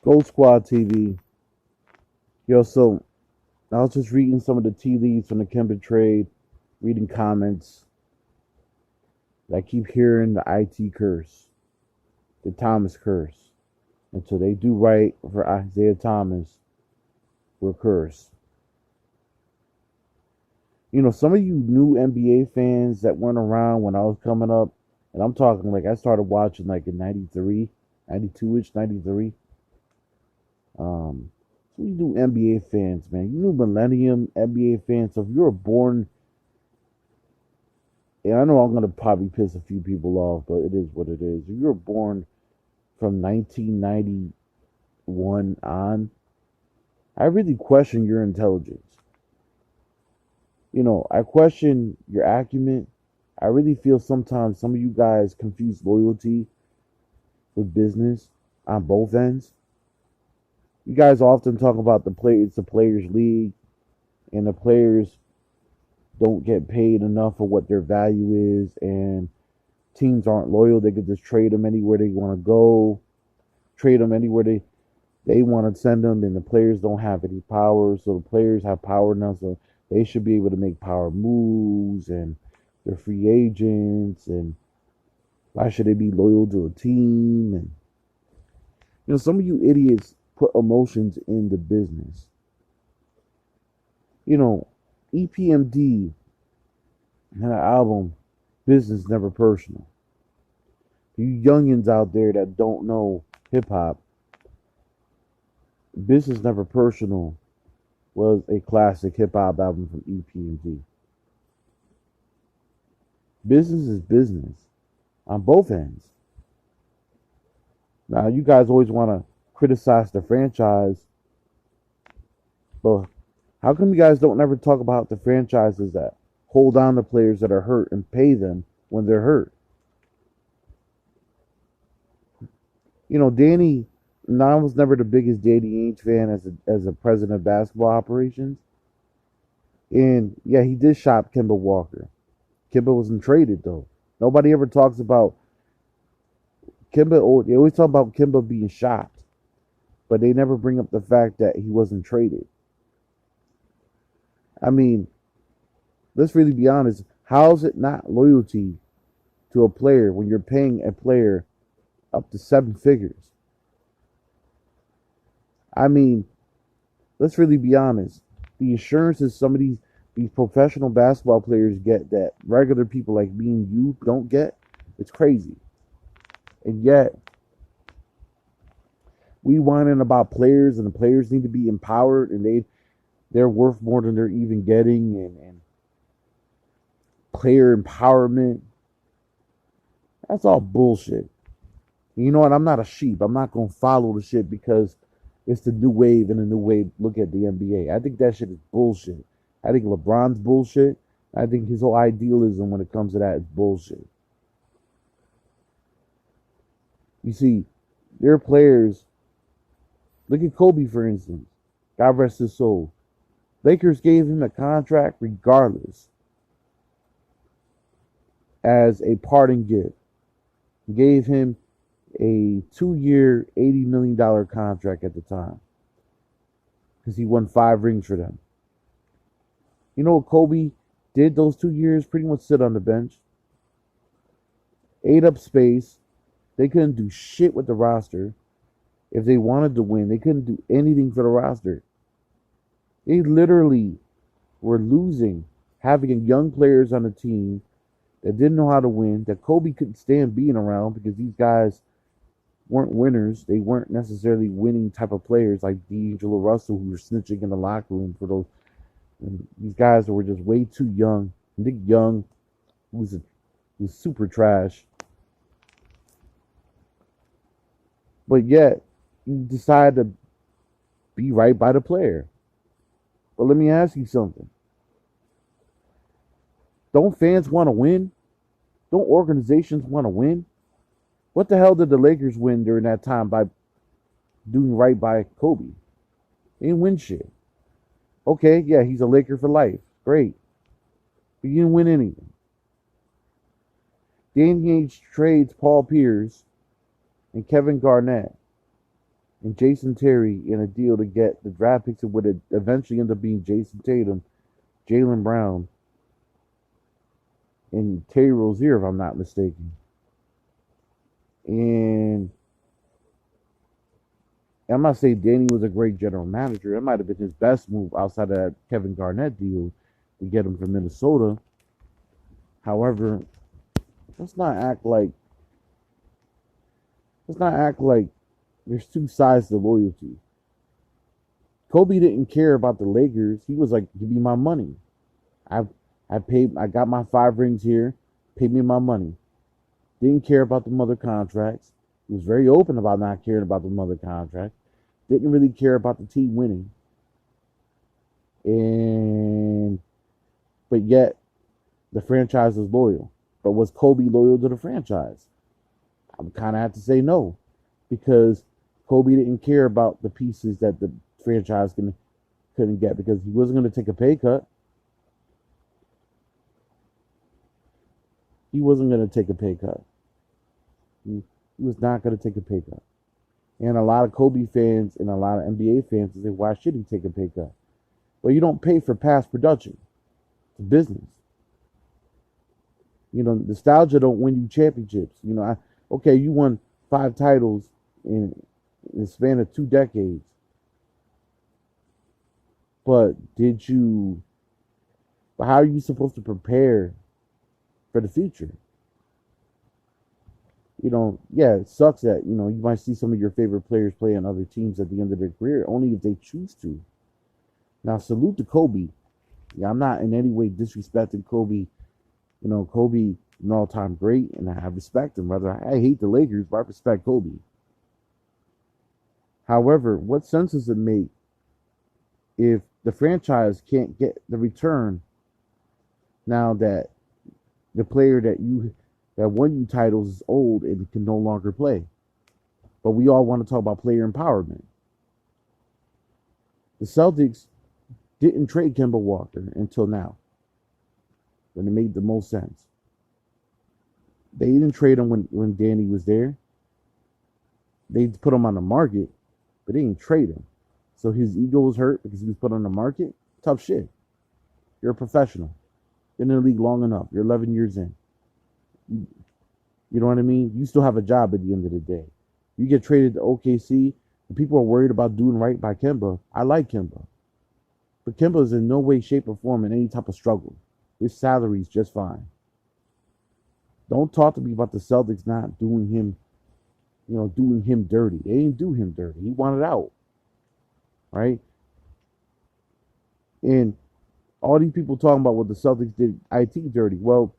Gold Squad TV. Yo, so I was just reading some of the tea leaves from the Kemba trade, reading comments. I keep hearing the IT curse, the Thomas curse. Until they do right for Isaiah Thomas, we're cursed. You know, some of you new NBA fans that weren't around when I was coming up, and I'm talking like I started watching like in 93, 92-ish, 93. So you new NBA fans, man. You new millennium NBA fans. So if you were born, and I know I'm going to probably piss a few people off, but it is what it is. If you were born from 1991 on, I really question your intelligence. You know, I question your acumen. I really feel sometimes some of you guys confuse loyalty with business on both ends. You guys often talk about it's the players' league, and the players don't get paid enough for what their value is, and teams aren't loyal. They could just trade them anywhere they want to go, trade them anywhere they want to send them, and the players don't have any power. So the players have power now, so they should be able to make power moves, and they're free agents, and why should they be loyal to a team? And some of you idiots put emotions in the business. EPMD had an album, Business Never Personal. You youngins out there that don't know hip hop, Business Never Personal was a classic hip hop album from EPMD. Business is business on both ends. Now, you guys always want to criticize the franchise, but how come you guys don't ever talk about the franchises that hold on to players that are hurt and pay them when they're hurt? Danny, I was never the biggest Danny Ainge fan as a president of basketball operations. And yeah, he did shop Kemba Walker. Kemba wasn't traded though. Nobody ever talks about Kemba. They always talk about Kemba being shopped, but they never bring up the fact that he wasn't traded. I mean, let's really be honest. How is it not loyalty to a player when you're paying a player up to 7 figures? I mean, let's really be honest. The insurances some of these professional basketball players get that regular people like me and you don't get, it's crazy. And yet, we whining about players, and the players need to be empowered, and they're worth more than they're even getting, and player empowerment. That's all bullshit. You know what? I'm not a sheep. I'm not going to follow the shit because it's the new wave, and the new wave look at the NBA. I think that shit is bullshit. I think LeBron's bullshit. I think his whole idealism when it comes to that is bullshit. You see, there are players. Look at Kobe, for instance. God rest his soul. Lakers gave him a contract regardless as a parting gift. Gave him a 2-year, $80 million contract at the time because he won 5 rings for them. You know what Kobe did those 2 years? Pretty much sit on the bench. Ate up space. They couldn't do shit with the roster. If they wanted to win, they couldn't do anything for the roster. They literally were losing, having young players on the team that didn't know how to win, that Kobe couldn't stand being around because these guys weren't winners. They weren't necessarily winning type of players like D'Angelo Russell, who were snitching in the locker room for those. And these guys were just way too young. Nick Young was super trash. But yet, you decide to be right by the player. But let me ask you something. Don't fans want to win? Don't organizations want to win? What the hell did the Lakers win during that time by doing right by Kobe? They didn't win shit. Okay, yeah, he's a Laker for life. Great. But you didn't win anything. Danny Ainge trades Paul Pierce and Kevin Garnett and Jason Terry in a deal to get the draft picks that would eventually end up being Jason Tatum, Jaylen Brown, and Terry Rozier, if I'm not mistaken. And I'm not saying Danny was a great general manager. It might have been his best move outside of that Kevin Garnett deal to get him from Minnesota. However, let's not act like there's two sides to loyalty. Kobe didn't care about the Lakers. He was like, "Give me my money. I got my 5 rings here. Pay me my money." Didn't care about the other contracts. He was very open about not caring about the other contracts. Didn't really care about the team winning. But yet the franchise was loyal. But was Kobe loyal to the franchise? I would kind of have to say no, because Kobe didn't care about the pieces that the franchise couldn't get, because he wasn't going to take a pay cut. He wasn't going to take a pay cut. He was not going to take a pay cut. And a lot of Kobe fans and a lot of NBA fans say, why should he take a pay cut? Well, you don't pay for past production. It's a business. Nostalgia don't win you championships. Okay, you won 5 titles in the span of 2 decades. But how are you supposed to prepare for the future? Yeah, it sucks that, you might see some of your favorite players play on other teams at the end of their career, only if they choose to. Now, salute to Kobe. Yeah, I'm not in any way disrespecting Kobe. Kobe, an all-time great, and I respect him. Rather, I hate the Lakers, but I respect Kobe. However, what sense does it make if the franchise can't get the return now that the player that won you titles is old and can no longer play? But we all want to talk about player empowerment. The Celtics didn't trade Kemba Walker until now, when it made the most sense. They didn't trade him when Danny was there. They put him on the market, but they didn't trade him. So his ego was hurt because he was put on the market. Tough shit. You're a professional. Been in the league long enough. You're 11 years in. You know what I mean? You still have a job at the end of the day. You get traded to OKC, and people are worried about doing right by Kemba. I like Kemba. But Kemba is in no way, shape, or form in any type of struggle. His salary is just fine. Don't talk to me about the Celtics not doing him, doing him dirty. They didn't do him dirty. He wanted out. Right? And all these people talking about what the Celtics did IT dirty. Well,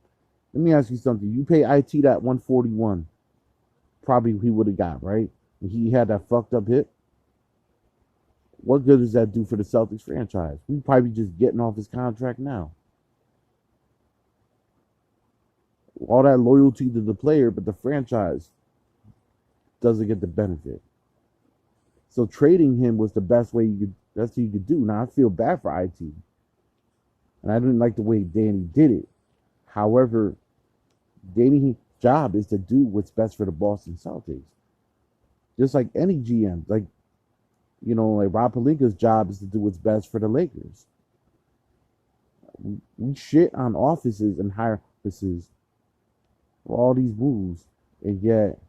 let me ask you something. You pay IT that 141, probably he would have got, right? He had that fucked up hip. What good does that do for the Celtics franchise? We probably just getting off his contract now. All that loyalty to the player, but the franchise doesn't get the benefit. So trading him was the best way that's what you could do. Now I feel bad for IT. And I didn't like the way Danny did it. However, Danny's job is to do what's best for the Boston Celtics. Just like any GM, like Rob Pelinka's job is to do what's best for the Lakers. We shit on offices and higher offices for all these moves, and yet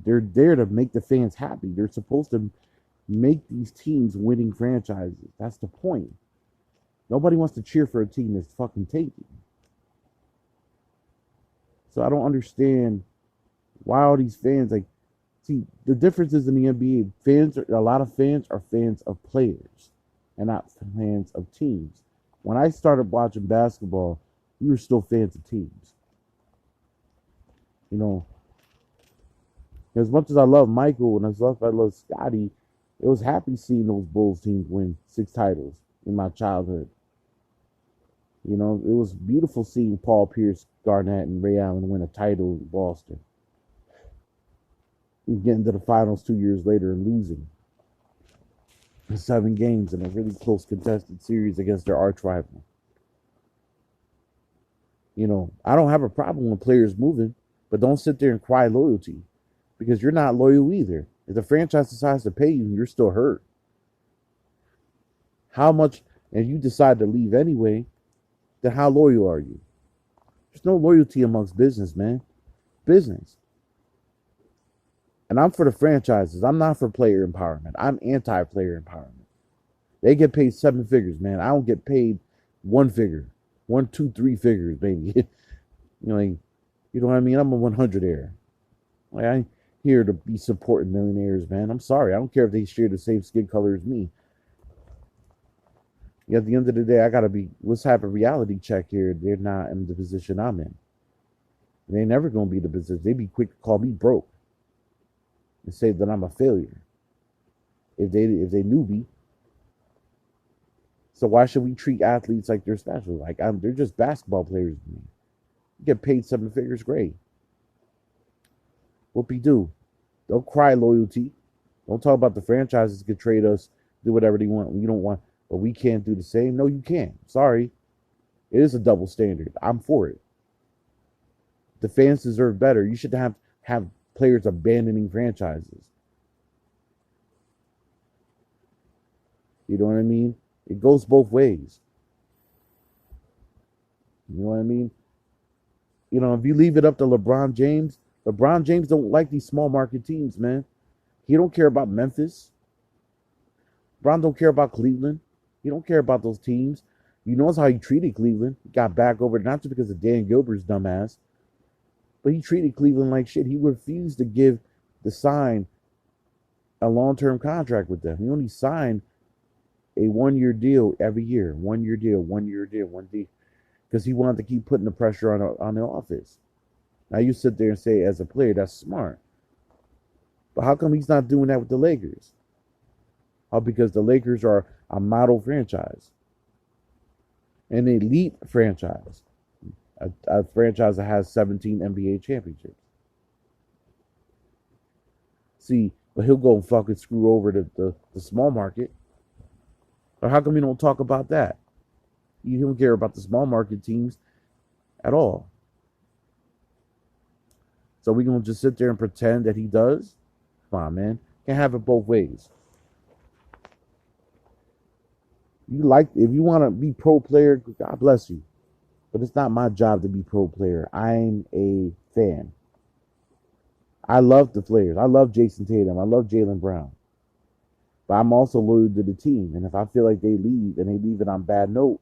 they're there to make the fans happy. They're supposed to make these teams winning franchises. That's the point. Nobody wants to cheer for a team that's fucking tanking. So I don't understand why all these fans see the differences in the NBA. A lot of fans are fans of players and not fans of teams. When I started watching basketball, we were still fans of teams. As much as I love Michael and as much as I love Scotty, it was happy seeing those Bulls teams win 6 titles in my childhood. It was beautiful seeing Paul Pierce, Garnett, and Ray Allen win a title in Boston. And getting to the finals 2 years later and losing 7 games in a really close contested series against their arch rival. I don't have a problem with players moving, but don't sit there and cry loyalty, because you're not loyal either. If the franchise decides to pay you and you're still hurt, how much, and you decide to leave anyway, then how loyal are you? There's no loyalty amongst business, man. Business. And I'm for the franchises. I'm not for player empowerment. I'm anti-player empowerment. They get paid 7 figures, man. I don't get paid 1 figure. 1, 2, 3 figures, baby. Like, you know what I mean? I'm a 100 air. Like, I ain't here to be supporting millionaires, man. I'm sorry. I don't care if they share the same skin color as me. At the end of the day, I gotta be. Let's have a reality check here. They're not in the position I'm in. They ain't never gonna be the position. They be quick to call me broke and say that I'm a failure. If they knew me. So why should we treat athletes like they're special? Like they're just basketball players to me. You get paid 7 figures, great. Whoopie do. Don't cry loyalty. Don't talk about the franchises can trade us, do whatever they want. You don't want, but we can't do the same. No, you can't. Sorry. It is a double standard. I'm for it. The fans deserve better. You should have players abandoning franchises. You know what I mean? It goes both ways. You know what I mean? You know, if you leave it up to LeBron James don't like these small market teams, man. He don't care about Memphis. LeBron don't care about Cleveland. He don't care about those teams. You notice how he treated Cleveland. He got back over it, not just because of Dan Gilbert's dumbass, but he treated Cleveland like shit. He refused to give the sign a long-term contract with them. He only signed a 1-year deal every year. 1-year deal, 1-year deal, 1 deal. Because he wanted to keep putting the pressure on the office. Now you sit there and say, as a player, that's smart. But how come he's not doing that with the Lakers? Oh, because the Lakers are a model franchise. An elite franchise. A franchise that has 17 NBA championships. See, but he'll go and fucking screw over the small market. Or how come we don't talk about that? You don't care about the small market teams at all. So we gonna just sit there and pretend that he does? Come on, man. Can't have it both ways. If you want to be pro player, God bless you. But it's not my job to be pro player. I'm a fan. I love the players. I love Jason Tatum. I love Jaylen Brown. But I'm also loyal to the team. And if I feel like they leave and they leave it on bad note,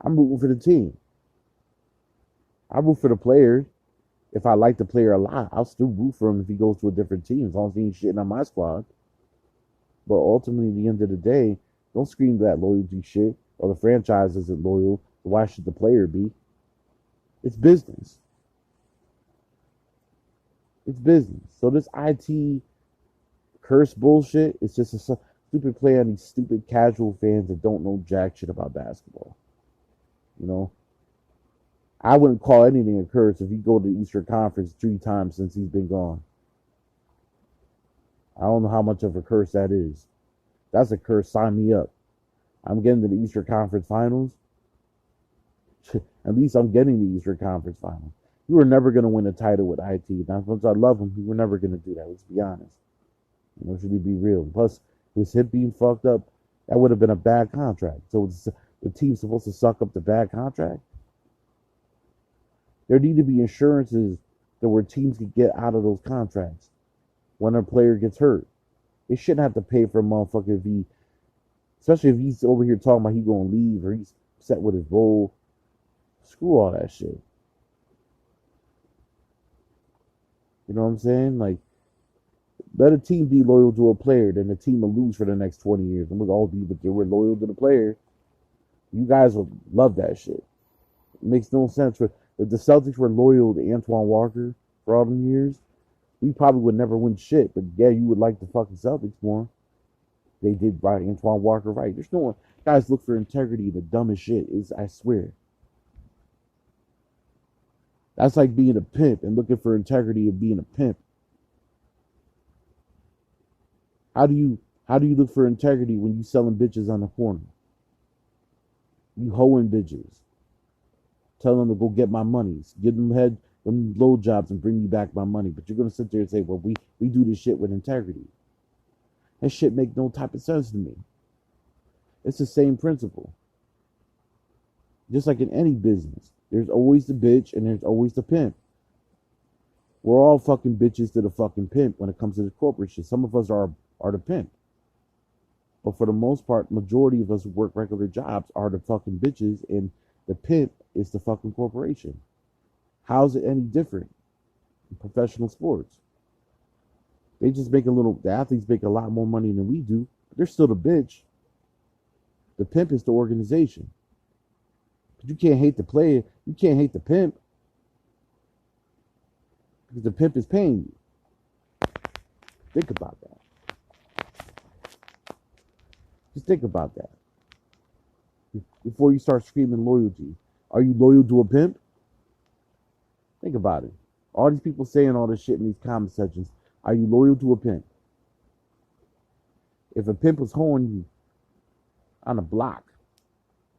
I'm rooting for the team. I root for the players. If I like the player a lot, I'll still root for him if he goes to a different team, as long as he ain't shitting on my squad. But ultimately, at the end of the day, don't scream that loyalty shit, or the franchise isn't loyal. Why should the player be? It's business. It's business. So this IT curse bullshit, it's just a stupid play on these stupid casual fans that don't know jack shit about basketball. You know? I wouldn't call anything a curse if he go to the Eastern Conference 3 times since he's been gone. I don't know how much of a curse that is. That's a curse. Sign me up. I'm getting to the Eastern Conference Finals. At least I'm getting the Eastern Conference Finals. We were never going to win a title with IT. Now, as much as I love him, we were never going to do that. Let's be honest. You know, should we be real? Plus, his hip being fucked up, that would have been a bad contract. So the team's supposed to suck up the bad contract? There need to be insurances that where teams can get out of those contracts when a player gets hurt. They shouldn't have to pay for a motherfucker if he, especially if he's over here talking about he going to leave or he's upset with his role. Screw all that shit. You know what I'm saying? Like, let a team be loyal to a player, then the team will lose for the next 20 years. And we'll all be, but we're loyal to the player. You guys will love that shit. It makes no sense. If the Celtics were loyal to Antoine Walker for all them years, we probably would never win shit. But yeah, you would like the fucking Celtics more. They did right, Antoine Walker right. There's no one. Guys look for integrity. The dumbest shit is, I swear. That's like being a pimp and looking for integrity of being a pimp. How do you look for integrity when you selling bitches on the corner? You hoeing bitches. Tell them to go get my monies. Give them head, them low jobs and bring me back my money. But you're gonna sit there and say, well, we do this shit with integrity. That shit make no type of sense to me. It's the same principle. Just like in any business, there's always the bitch and there's always the pimp. We're all fucking bitches to the fucking pimp when it comes to the corporate shit. Some of us are the pimp. But for the most part, majority of us who work regular jobs are the fucking bitches, and the pimp is the fucking corporation. How's it any different in professional sports? They just make the athletes make a lot more money than we do. But they're still the bitch. The pimp is the organization. But you can't hate the player. You can't hate the pimp. Because the pimp is paying you. Think about that. Just think about that. Before you start screaming loyalty. Are you loyal to a pimp? Think about it. All these people saying all this shit in these comment sections. Are you loyal to a pimp? If a pimp was holding you on a block,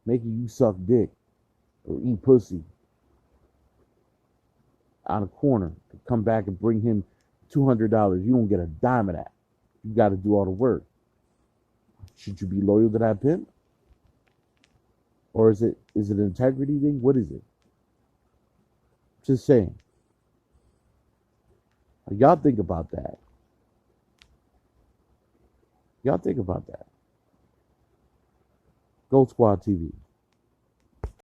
making you suck dick or eat pussy on a corner to come back and bring him $200, you don't get a dime of that. You got to do all the work. Should you be loyal to that pimp? Or is it an integrity thing? What is it? Just saying. Y'all think about that. Y'all think about that. Gold Squad TV.